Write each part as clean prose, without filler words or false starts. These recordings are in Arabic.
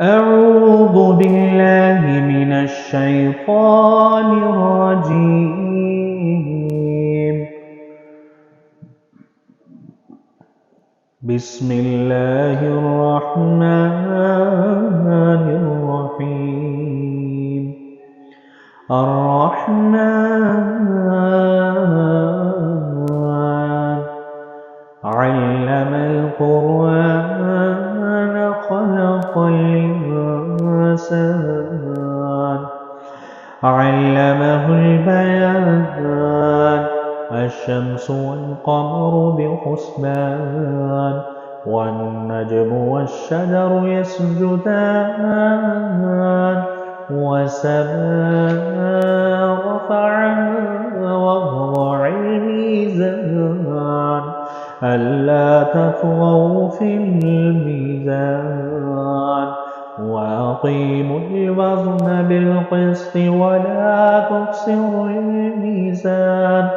أعوذ بالله من الشيطان الرجيم. بسم الله الرحمن الرحيم. الرحمن علم القرآن خلق الإنسان علمه البيان الشمس والقمر بحسبان والنجم والشجر يسجدان والسماء رفعها ووضع الميزان ألا تطغوا في الميزان وأقيموا الوزن بالقسط ولا تخسروا الميزان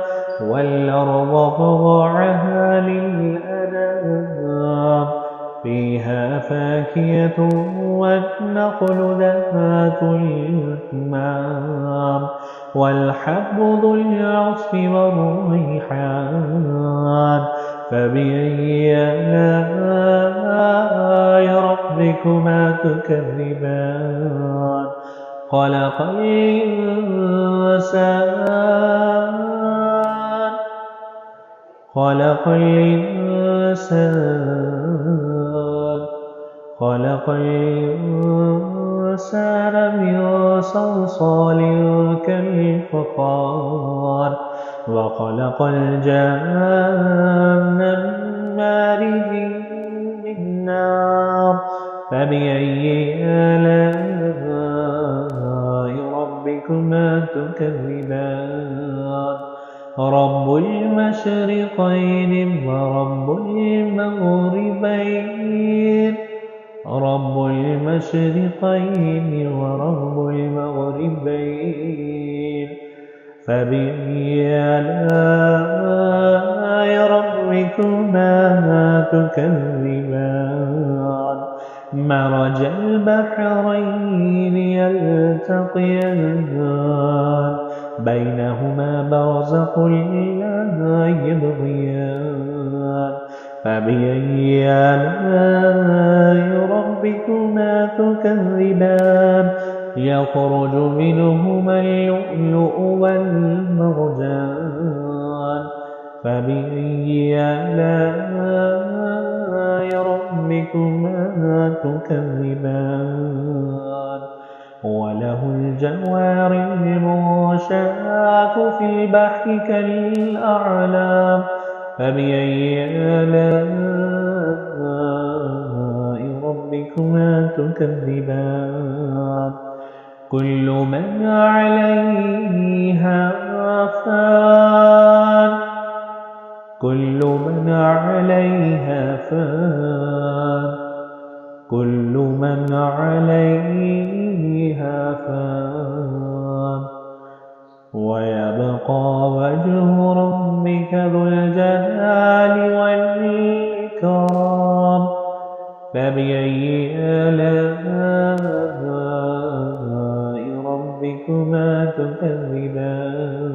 والأرض وضعها للأنام فيها فاكهة والنخل ذات الأكمام والحب ذو العصف والريحان فبأي آلاء ربكما تكذبان خلق الإنسان من صلصال كالفخار وخلق الجان من مارج من نار فبأي آلاء ربكما تكذبان رب المشرقين ورب المغربين فبأي آلاء ربكما تكذبان مرج البحرين يلتقيان بينهما برزخ لا يبغيان فبأي آلاء ربكما تكذبان يخرج منهما اللؤلؤ والمرجان فبأي آلاء ربكما تكذبان وله الجوار المنشآت في البحر كالأعلام فبأي آلاء ربكما تكذبان كل من عليها فان ويبقى وجه ربك ذو الجلال والإكرام فبأي آلاء ربكما تكذبان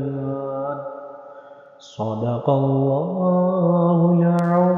صدق الله العظيم.